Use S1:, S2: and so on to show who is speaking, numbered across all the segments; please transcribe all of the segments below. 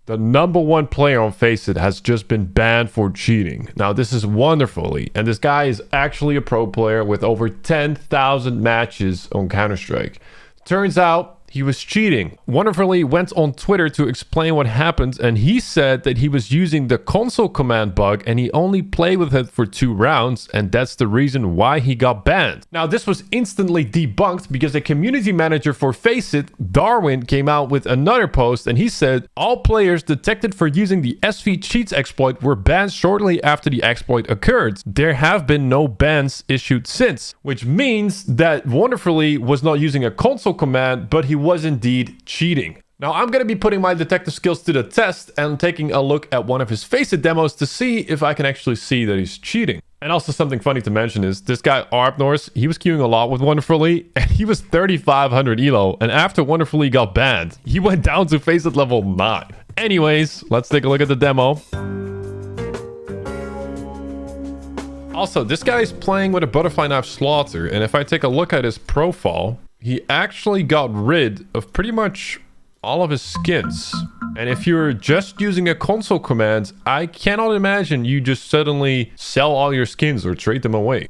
S1: The #1 player on FACEIT has just been banned for cheating. Now, this is wonderfully, and this guy is actually a pro player with over 10,000 matches on Counter-Strike. Turns out he was cheating. Wonderfully went on Twitter to explain what happened, and he said that he was using the console command bug and he only played with it for 2 rounds, and that's the reason why he got banned. Now, this was instantly debunked because a community manager for FACEIT, Darwin, came out with another post, and he said all players detected for using the FACEIT cheats exploit were banned shortly after the exploit occurred. There have been no bans issued since, which means that Wonderfully was not using a console command, but he was indeed cheating. Now, I'm going to be putting my detective skills to the test and taking a look at one of his FACEIT demos to see if I can actually see that he's cheating. And also something funny to mention is this guy Arpnors, he was queuing a lot with Wonderfully, and he was 3,500 elo, and after Wonderfully got banned, he went down to FACEIT level 9. Anyways, let's take a look at the demo. Also, this guy is playing with a butterfly knife slaughter, and if I take a look at his profile, he actually got rid of pretty much all of his skins. And if you're just using a console command, I cannot imagine you just suddenly sell all your skins or trade them away.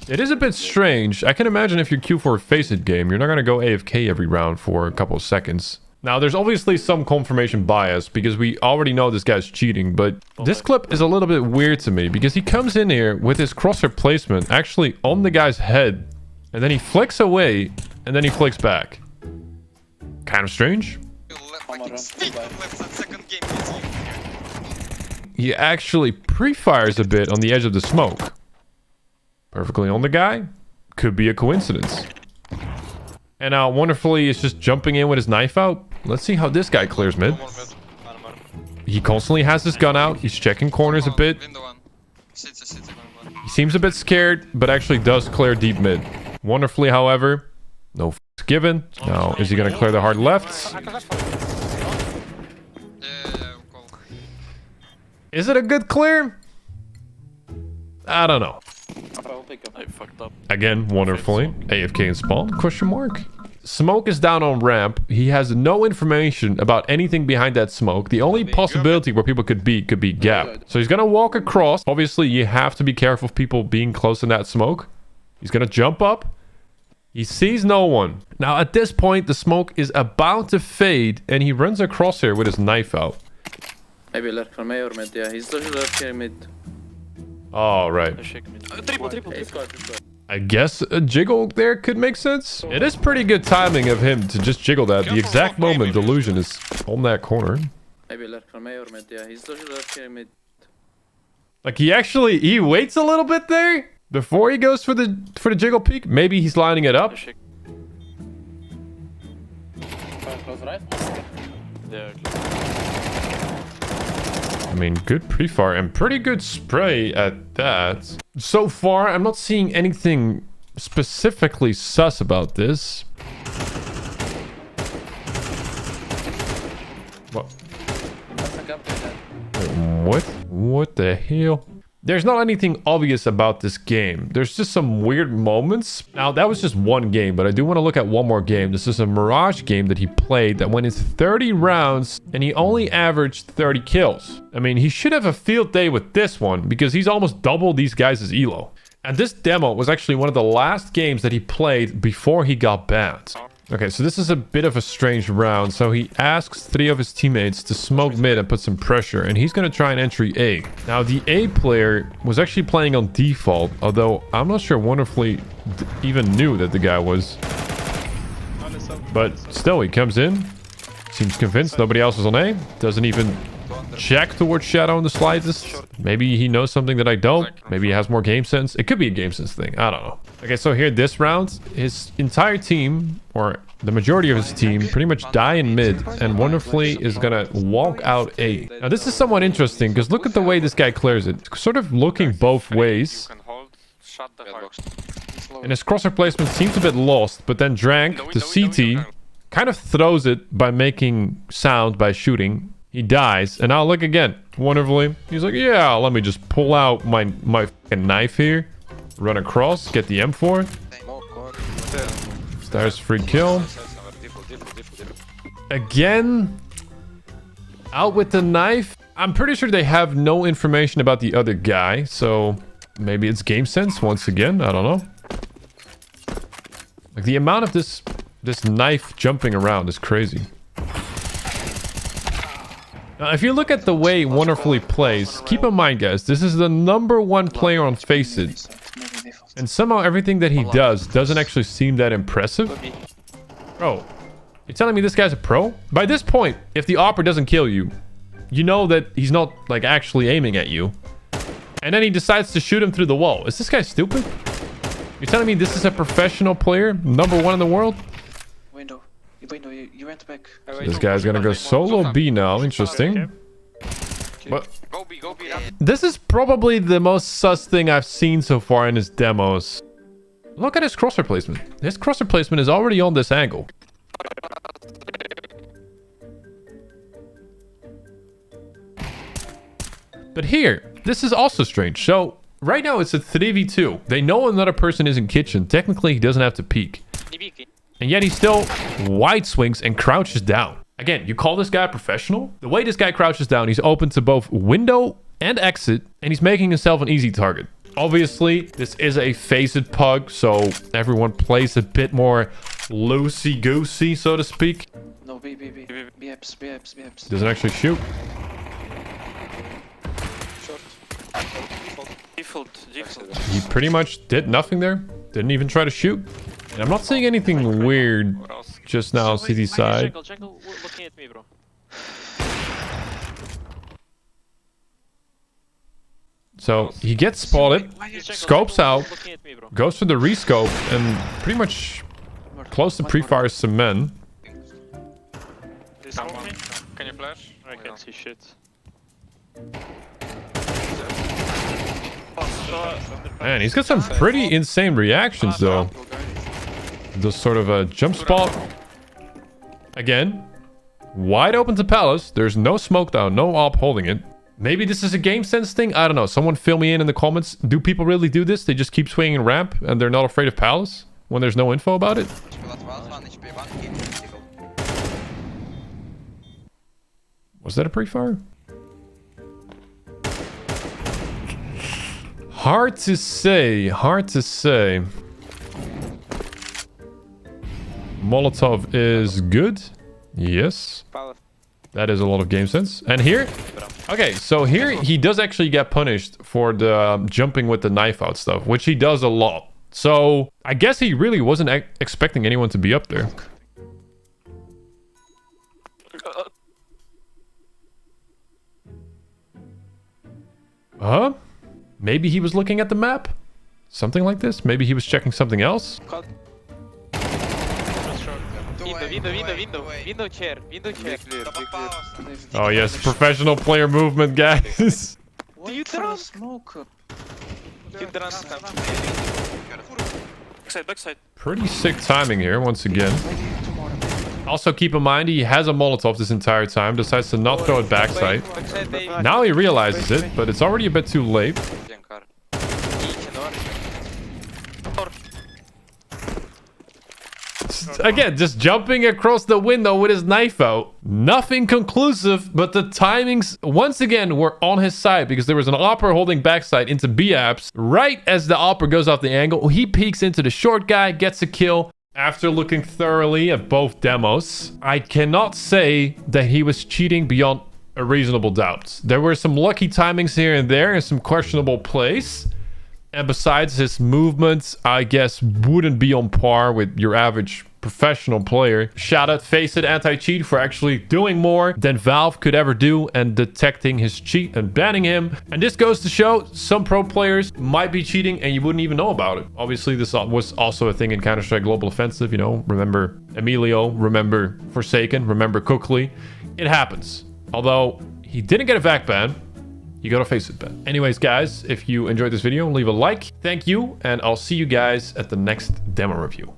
S1: It is a bit strange. I can imagine if you queue for a FACEIT game, you're not going to go AFK every round for a couple of seconds. Now, there's obviously some confirmation bias because we already know this guy's cheating, but this clip is a little bit weird to me because he comes in here with his crosshair placement actually on the guy's head, and then he flicks away, and then he flicks back. Kind of strange. He actually pre-fires a bit on the edge of the smoke. Perfectly on the guy. Could be a coincidence. And now Wonderfully is just jumping in with his knife out. Let's see how this guy clears mid. He constantly has his gun out. He's checking corners a bit. He seems a bit scared, but actually does clear deep mid. Wonderfully, however, no f***s given. Now, is he going to clear the hard lefts? Is it a good clear? I don't know. Again, Wonderfully. AFK in spawn? Question mark. Smoke is down on ramp. He has no information about anything behind that smoke. The only possibility where people could be gap. So he's going to walk across. Obviously, you have to be careful of people being close in that smoke. He's going to jump up. He sees no one. Now, at this point, the smoke is about to fade, and he runs across here with his knife out.
S2: Maybe lurk from A or mid, yeah. He's lurking mid.
S1: Oh, right. I guess a jiggle there could make sense. It is pretty good timing of him to just jiggle that. The exact moment Delusion is on that corner.
S2: Maybe lurk from A or mid, yeah. He's lurking mid.
S1: Like, he waits a little bit there before he goes for the jiggle peek. Maybe he's lining it up. I mean, good pre-fire and pretty good spray at that. So far, I'm not seeing anything specifically sus about this. What? Wait, what the hell? There's not anything obvious about this game. There's just some weird moments. Now, that was just one game, but I do want to look at one more game. This is a Mirage game that he played that went into 30 rounds, and he only averaged 30 kills. I mean, he should have a field day with this one because he's almost double these guys' elo. And this demo was actually one of the last games that he played before he got banned. Okay, so this is a bit of a strange round. So he asks 3 of his teammates to smoke mid and put some pressure, and he's going to try and entry A. Now, the A player was actually playing on default, although I'm not sure Wonderfully even knew that the guy was. But still, he comes in, seems convinced nobody else is on A, doesn't even check towards Shadow in the slightest. Maybe he knows something that I don't. Maybe he has more game sense. It could be a game sense thing. I don't know. Okay, so here this round, his entire team, or the majority of his team, pretty much die in mid, and Wonderfully is gonna walk out A. Now this is somewhat interesting because look at the way this guy clears it. Sort of looking both ways. And his crosshair placement seems a bit lost, but then Drank, the CT, kind of throws it by making sound by shooting. He dies, and now look again. Wonderfully, he's like, yeah, let me just pull out my fucking knife here, run across, get the M4. Stars free kill. Again, Out with the knife. I'm pretty sure they have no information about the other guy, so maybe it's game sense once again. I don't know. Like the amount of this knife jumping around is crazy. Now, if you look at the way Wonderfully plays, keep in mind, guys, this is the #1 player on FACEIT. And somehow everything that he does doesn't actually seem that impressive. Bro, you're telling me this guy's a pro? By this point, if the opera doesn't kill you, you know that he's not, like, actually aiming at you. And then he decides to shoot him through the wall. Is this guy stupid? You're telling me this is a professional player? #1 in the world?
S3: Window, you went back.
S1: So this guy's gonna go solo B now. Interesting. But
S4: Go B.
S1: this is probably the most sus thing I've seen so far in his demos. Look at his crosser placement. His crosser placement is already on this angle. But here, this is also strange. So, right now it's a 3v2. They know another person is in kitchen. Technically, he doesn't have to peek. And yet he still wide swings and crouches down. Again, you call this guy a professional? The way this guy crouches down, he's open to both window and exit, and he's making himself an easy target. Obviously, this is a FACEIT pug, so everyone plays a bit more loosey-goosey, so to speak.
S3: No, B apps.
S1: Doesn't actually shoot.
S4: Default.
S1: He pretty much did nothing there. Didn't even try to shoot. And I'm not seeing anything weird just now on CT side.
S5: Jungle looking at me, bro.
S1: So he gets spotted, scopes out,
S5: Looking at me, bro.
S1: goes for the rescope, and pretty much close to pre-fires some men.
S4: Someone. Can you flash?
S5: I can't see shit.
S1: Man, he's got some pretty insane reactions though. This sort of a jump spot. Again, wide open to Palace. There's no smoke down, no op holding it. Maybe this is a game sense thing. I don't know. Someone fill me in the comments. Do people really do this? They just keep swinging ramp and they're not afraid of Palace when there's no info about it? Was that a pre-fire? Hard to say. Molotov is good. Yes. That is a lot of game sense. And here? Okay, so here he does actually get punished for the jumping with the knife out stuff, which he does a lot. So I guess he really wasn't expecting anyone to be up there. Huh? Maybe he was looking at the map? Something like this? Maybe he was checking something else?
S5: Window chair.
S1: Oh yes, professional player movement, guys.
S3: Do you throw smoke?
S4: Backside.
S1: Pretty sick timing here, once again. Also, keep in mind, he has a Molotov this entire time, decides to not throw it backside. Now he realizes it, but it's already a bit too late. Again, just jumping across the window with his knife out. Nothing conclusive, but the timings, once again, were on his side because there was an opera holding backside into B-apps. Right as the opera goes off the angle, he peeks into the short guy, gets a kill. After looking thoroughly at both demos, I cannot say that he was cheating beyond a reasonable doubt. There were some lucky timings here and there and some questionable plays. And besides, his movements, I guess, wouldn't be on par with your average professional player. Shout out FACEIT Anti-Cheat for actually doing more than Valve could ever do and detecting his cheat and banning him. And this goes to show some pro players might be cheating and you wouldn't even know about it. Obviously, this was also a thing in Counter-Strike Global Offensive, you know. Remember Emilio, remember Forsaken, remember Cookley. It happens. Although he didn't get a VAC ban, you go to FACEIT ban. Anyways, guys, if you enjoyed this video, leave a like. Thank you, and I'll see you guys at the next demo review.